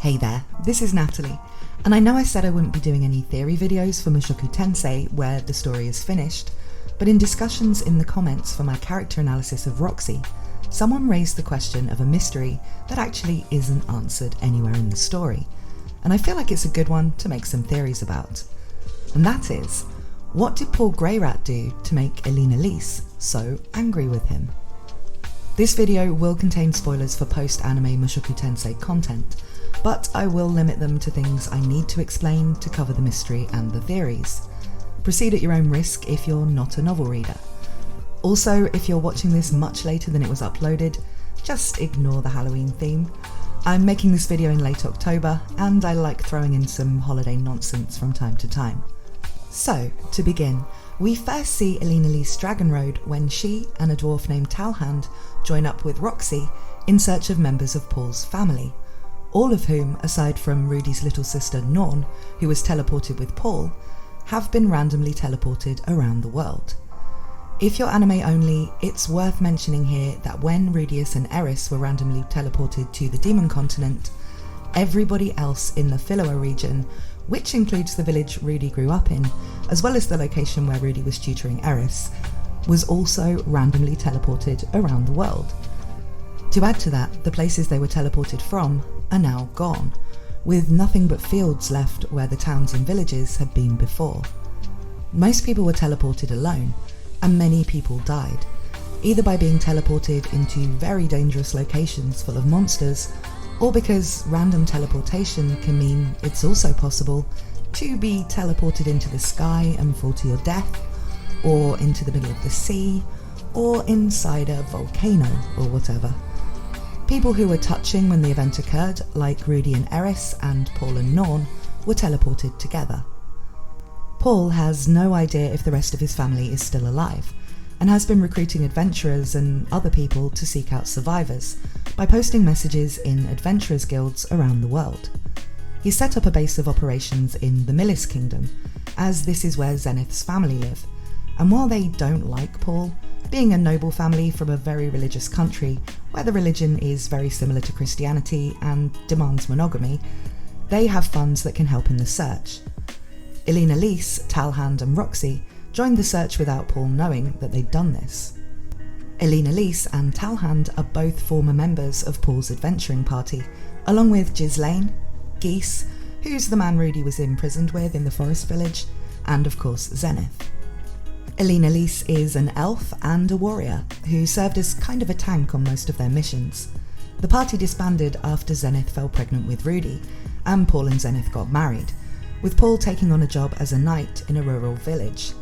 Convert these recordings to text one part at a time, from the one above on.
Hey there, this is Natalie, and I know I said I wouldn't be doing any theory videos for Mushoku Tensei where the story is finished, but in discussions in the comments for my character analysis of Roxy, someone raised the question of a mystery that actually isn't answered anywhere in the story, and I feel like it's a good one to make some theories about. And that is, what did Paul Greyrat do to make Elinalise so angry with him? This video will contain spoilers for post-anime Mushoku Tensei content, but I will limit them to things I need to explain to cover the mystery and the theories. Proceed at your own risk if you're not a novel reader. Also, if you're watching this much later than it was uploaded, just ignore the Halloween theme. I'm making this video in late October, and I like throwing in some holiday nonsense from time to time. So, to begin, we first see Elinalise Dragonroad when she and a dwarf named Talhand join up with Roxy in search of members of Paul's family, all of whom, aside from Rudy's little sister Norn, who was teleported with Paul, have been randomly teleported around the world. If you're anime only, it's worth mentioning here that when Rudeus and Eris were randomly teleported to the Demon Continent, everybody else in the Philoa region, which includes the village Rudy grew up in, as well as the location where Rudy was tutoring Eris, was also randomly teleported around the world. To add to that, the places they were teleported from are now gone, with nothing but fields left where the towns and villages had been before. Most people were teleported alone, and many people died, either by being teleported into very dangerous locations full of monsters, or because random teleportation can mean it's also possible to be teleported into the sky and fall to your death, or into the middle of the sea, or inside a volcano, or whatever. People who were touching when the event occurred, like Rudy and Eris and Paul and Norn, were teleported together. Paul has no idea if the rest of his family is still alive, and has been recruiting adventurers and other people to seek out survivors by posting messages in adventurers guilds around the world. He set up a base of operations in the Millis Kingdom, as this is where Zenith's family live, and while they don't like Paul, being a noble family from a very religious country where the religion is very similar to Christianity and demands monogamy, they have funds that can help in the search. Elinalise, Talhand and Roxy joined the search without Paul knowing that they'd done this. Elinalise and Talhand are both former members of Paul's adventuring party, along with Ghislaine, Geese, who's the man Rudy was imprisoned with in the forest village, and of course Zenith. Elinalise is an elf and a warrior who served as kind of a tank on most of their missions. The party disbanded after Zenith fell pregnant with Rudy, and Paul and Zenith got married, with Paul taking on a job as a knight in a rural village.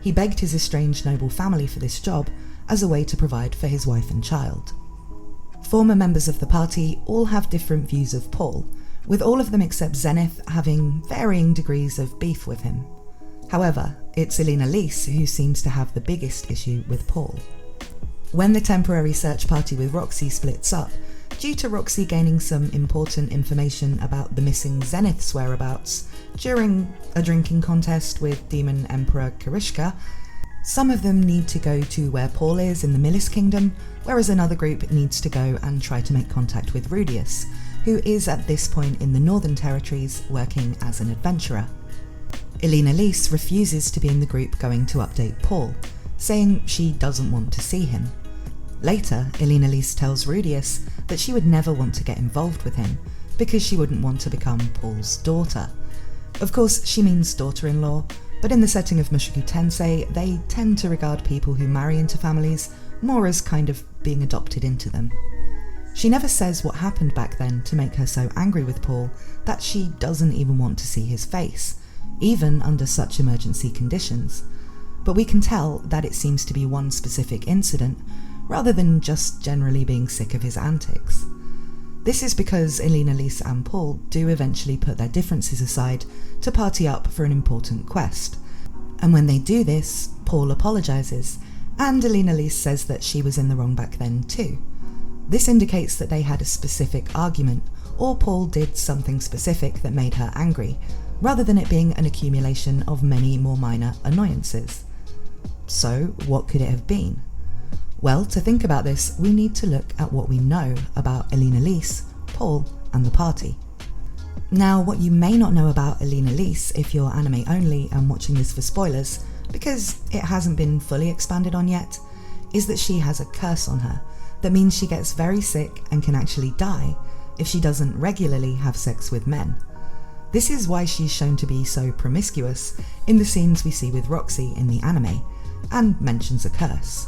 He begged his estranged noble family for this job as a way to provide for his wife and child. Former members of the party all have different views of Paul, with all of them except Zenith having varying degrees of beef with him. However, it's Elinalise who seems to have the biggest issue with Paul. When the temporary search party with Roxy splits up, due to Roxy gaining some important information about the missing Zenith's whereabouts during a drinking contest with Demon Emperor Karishka, some of them need to go to where Paul is in the Millis Kingdom, whereas another group needs to go and try to make contact with Rudeus, who is at this point in the Northern Territories working as an adventurer. Elinalise refuses to be in the group going to update Paul, saying she doesn't want to see him. Later, Elinalise tells Rudeus that she would never want to get involved with him because she wouldn't want to become Paul's daughter. Of course, she means daughter-in-law, but in the setting of Mushoku Tensei, they tend to regard people who marry into families more as kind of being adopted into them. She never says what happened back then to make her so angry with Paul that she doesn't even want to see his face, even under such emergency conditions, but we can tell that it seems to be one specific incident rather than just generally being sick of his antics. This is because Elinalise and Paul do eventually put their differences aside to party up for an important quest, and when they do this, Paul apologises, and Elinalise says that she was in the wrong back then too. This indicates that they had a specific argument, or Paul did something specific that made her angry, rather than it being an accumulation of many more minor annoyances. So, what could it have been? Well, to think about this, we need to look at what we know about Elinalise, Paul, and the party. Now, what you may not know about Elinalise if you're anime only and watching this for spoilers, because it hasn't been fully expanded on yet, is that she has a curse on her that means she gets very sick and can actually die if she doesn't regularly have sex with men. This is why she's shown to be so promiscuous in the scenes we see with Roxy in the anime, and mentions a curse.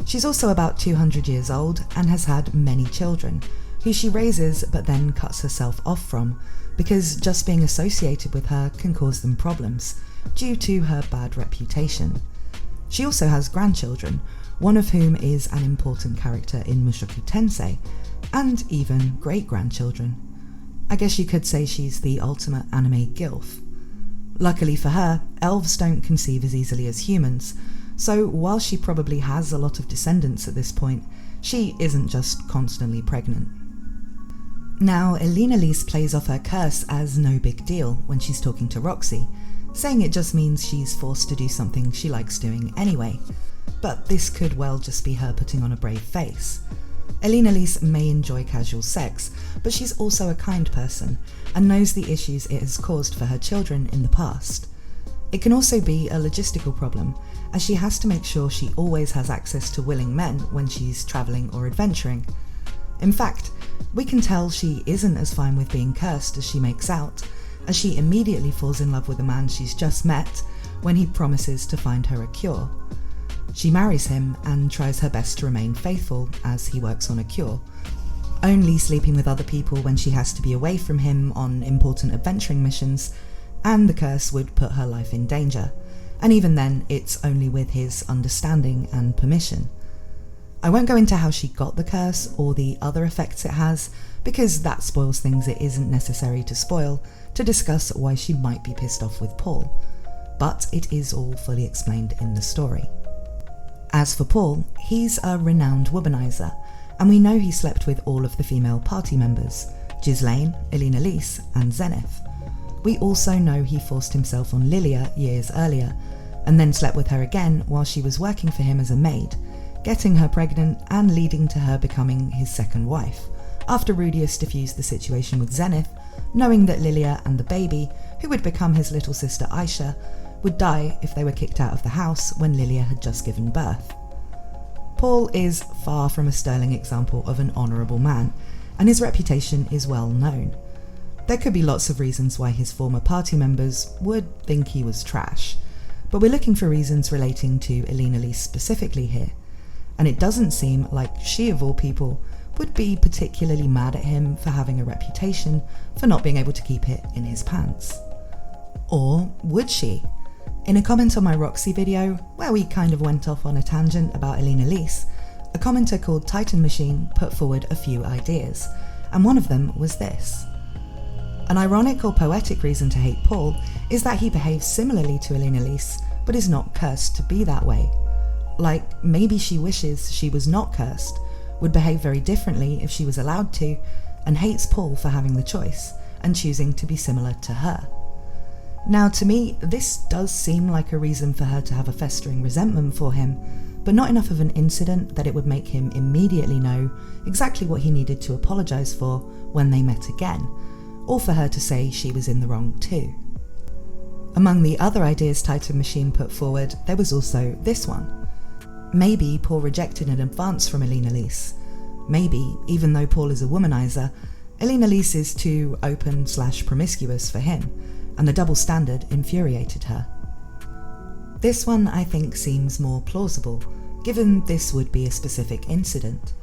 She's also about 200 years old and has had many children, who she raises but then cuts herself off from, because just being associated with her can cause them problems, due to her bad reputation. She also has grandchildren, one of whom is an important character in Mushoku Tensei, and even great-grandchildren. I guess you could say she's the ultimate anime gilf. Luckily for her, elves don't conceive as easily as humans, so while she probably has a lot of descendants at this point, she isn't just constantly pregnant. Now, Elinalise plays off her curse as no big deal when she's talking to Roxy, saying it just means she's forced to do something she likes doing anyway, but this could well just be her putting on a brave face. Elinalise may enjoy casual sex, but she's also a kind person and knows the issues it has caused for her children in the past. It can also be a logistical problem, as she has to make sure she always has access to willing men when she's travelling or adventuring. In fact, we can tell she isn't as fine with being cursed as she makes out, as she immediately falls in love with a man she's just met when he promises to find her a cure. She marries him and tries her best to remain faithful as he works on a cure, only sleeping with other people when she has to be away from him on important adventuring missions, and the curse would put her life in danger, and even then it's only with his understanding and permission. I won't go into how she got the curse or the other effects it has, because that spoils things it isn't necessary to spoil to discuss why she might be pissed off with Paul, but it is all fully explained in the story. As for Paul, he's a renowned womanizer, and we know he slept with all of the female party members, Ghislaine, Elinalise, and Zenith. We also know he forced himself on Lilia years earlier, and then slept with her again while she was working for him as a maid, getting her pregnant and leading to her becoming his second wife, after Rudeus diffused the situation with Zenith, knowing that Lilia and the baby, who would become his little sister Aisha, would die if they were kicked out of the house when Lilia had just given birth. Paul is far from a sterling example of an honourable man, and his reputation is well known. There could be lots of reasons why his former party members would think he was trash, but we're looking for reasons relating to Elinalise specifically here, and it doesn't seem like she, of all people, would be particularly mad at him for having a reputation for not being able to keep it in his pants. Or would she? In a comment on my Roxy video, where we kind of went off on a tangent about Elinalise, a commenter called Titan Machine put forward a few ideas, and one of them was this. An ironic or poetic reason to hate Paul is that he behaves similarly to Elinalise, but is not cursed to be that way. Like, maybe she wishes she was not cursed, would behave very differently if she was allowed to, and hates Paul for having the choice, and choosing to be similar to her. Now, to me, this does seem like a reason for her to have a festering resentment for him, but not enough of an incident that it would make him immediately know exactly what he needed to apologise for when they met again, or for her to say she was in the wrong too. Among the other ideas Titan Machine put forward, there was also this one. Maybe Paul rejected an advance from Elinalise. Maybe, even though Paul is a womanizer, Elinalise is too open/promiscuous for him, and the double standard infuriated her. This one I think seems more plausible, given this would be a specific incident.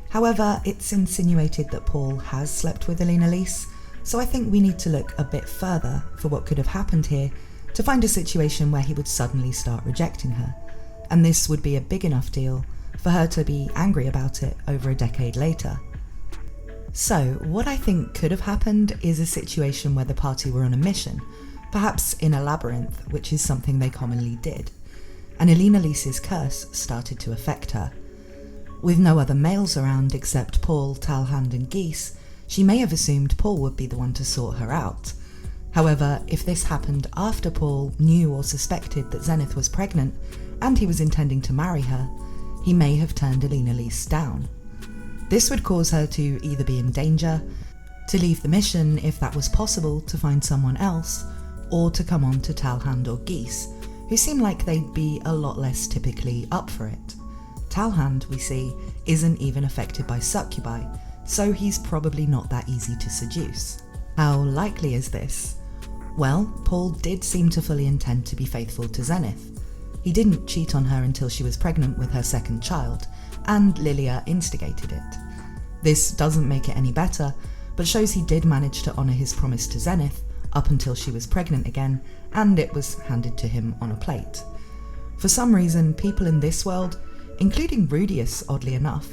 However, it's insinuated that Paul has slept with Elinalise, so I think we need to look a bit further for what could have happened here to find a situation where he would suddenly start rejecting her, and this would be a big enough deal for her to be angry about it over a decade later. So, what I think could have happened is a situation where the party were on a mission, perhaps in a labyrinth, which is something they commonly did, and Elinalises curse started to affect her. With no other males around except Paul, Talhand and Geese, she may have assumed Paul would be the one to sort her out. However, if this happened after Paul knew or suspected that Zenith was pregnant and he was intending to marry her, he may have turned Elinalise down. This would cause her to either be in danger, to leave the mission if that was possible to find someone else, or to come on to Talhand or Geese, who seem like they'd be a lot less typically up for it. Talhand, we see, isn't even affected by succubi, so he's probably not that easy to seduce. How likely is this? Well, Paul did seem to fully intend to be faithful to Zenith. He didn't cheat on her until she was pregnant with her second child, and Lilia instigated it. This doesn't make it any better, but shows he did manage to honour his promise to Zenith up until she was pregnant again, and it was handed to him on a plate. For some reason, people in this world, including Rudeus oddly enough,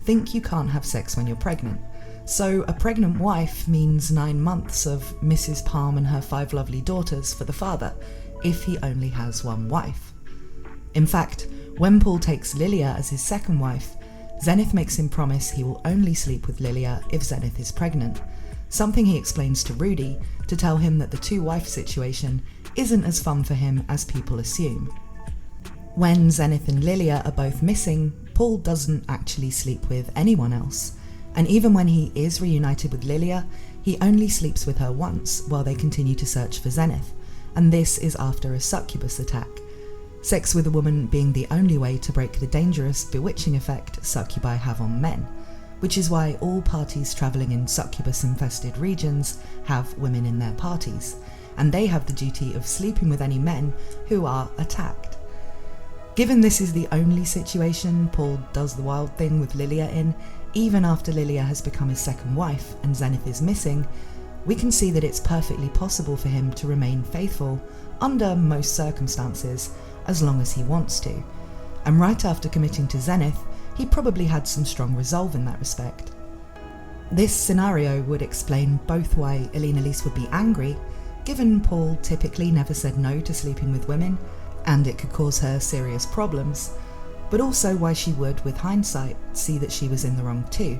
think you can't have sex when you're pregnant. So a pregnant wife means 9 months of Mrs. Palm and her 5 lovely daughters for the father, if he only has one wife. In fact, when Paul takes Lilia as his second wife, Zenith makes him promise he will only sleep with Lilia if Zenith is pregnant, something he explains to Rudy to tell him that the 2-wife situation isn't as fun for him as people assume. When Zenith and Lilia are both missing, Paul doesn't actually sleep with anyone else, and even when he is reunited with Lilia, he only sleeps with her once while they continue to search for Zenith, and this is after a succubus attack. Sex with a woman being the only way to break the dangerous bewitching effect succubi have on men, which is why all parties travelling in succubus-infested regions have women in their parties, and they have the duty of sleeping with any men who are attacked. Given this is the only situation Paul does the wild thing with Lilia in, even after Lilia has become his second wife and Zenith is missing, we can see that it's perfectly possible for him to remain faithful under most circumstances, as long as he wants to. And right after committing to Zenith, he probably had some strong resolve in that respect. This scenario would explain both why Elinalise would be angry, given Paul typically never said no to sleeping with women, and it could cause her serious problems, but also why she would, with hindsight, see that she was in the wrong too,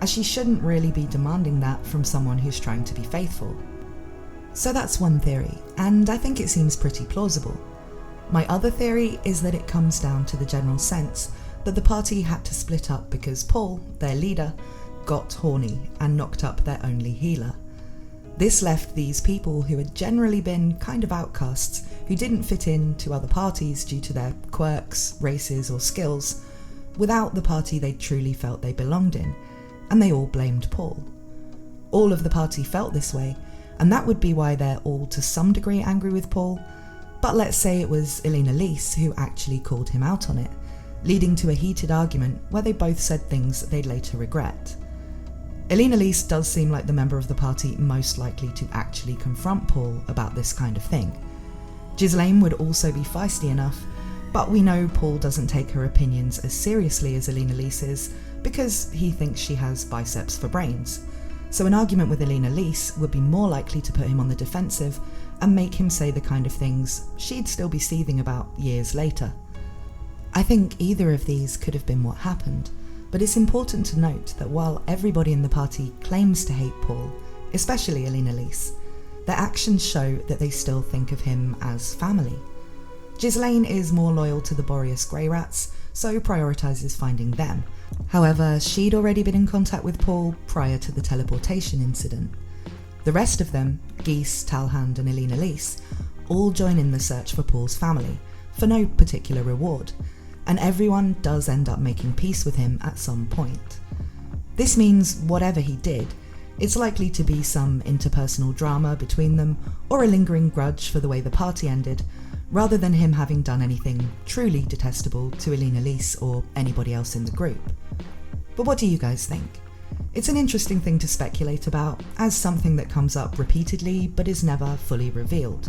as she shouldn't really be demanding that from someone who's trying to be faithful. So that's one theory, and I think it seems pretty plausible. My other theory is that it comes down to the general sense that the party had to split up because Paul, their leader, got horny and knocked up their only healer. This left these people who had generally been kind of outcasts, who didn't fit in to other parties due to their quirks, races or skills, without the party they truly felt they belonged in, and they all blamed Paul. All of the party felt this way, and that would be why they're all to some degree angry with Paul, but let's say it was Elinalise who actually called him out on it, leading to a heated argument where they both said things they'd later regret. Elinalise does seem like the member of the party most likely to actually confront Paul about this kind of thing. Ghislaine would also be feisty enough, but we know Paul doesn't take her opinions as seriously as Elinalise's because he thinks she has biceps for brains. So an argument with Elinalise would be more likely to put him on the defensive and make him say the kind of things she'd still be seething about years later. I think either of these could have been what happened, but it's important to note that while everybody in the party claims to hate Paul, especially Elinalise, their actions show that they still think of him as family. Ghislaine is more loyal to the Jobless Reyncarnations, so prioritises finding them. However, she'd already been in contact with Paul prior to the teleportation incident. The rest of them, Geese, Talhand and Elinalise, all join in the search for Paul's family, for no particular reward, and everyone does end up making peace with him at some point. This means whatever he did, it's likely to be some interpersonal drama between them or a lingering grudge for the way the party ended, rather than him having done anything truly detestable to Elinalise or anybody else in the group. But what do you guys think? It's an interesting thing to speculate about, as something that comes up repeatedly but is never fully revealed.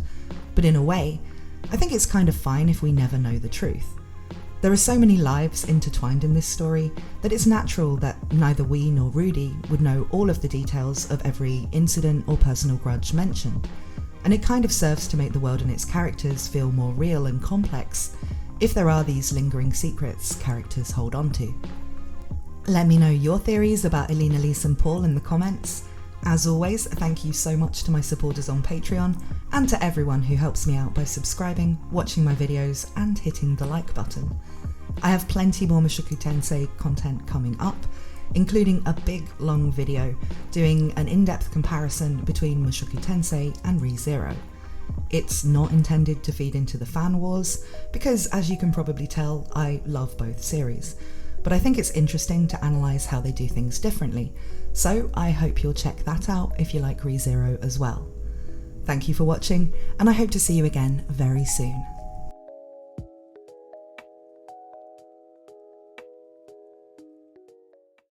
But in a way, I think it's kind of fine if we never know the truth. There are so many lives intertwined in this story that it's natural that neither we nor Rudy would know all of the details of every incident or personal grudge mentioned, and it kind of serves to make the world and its characters feel more real and complex if there are these lingering secrets characters hold on to. Let me know your theories about Elinalise and Paul in the comments. As always, thank you so much to my supporters on Patreon, and to everyone who helps me out by subscribing, watching my videos, and hitting the like button. I have plenty more Mushoku Tensei content coming up, including a big long video doing an in-depth comparison between Mushoku Tensei and ReZero. It's not intended to feed into the fan wars, because as you can probably tell, I love both series, but I think it's interesting to analyse how they do things differently, so I hope you'll check that out if you like ReZero as well. Thank you for watching, and I hope to see you again very soon.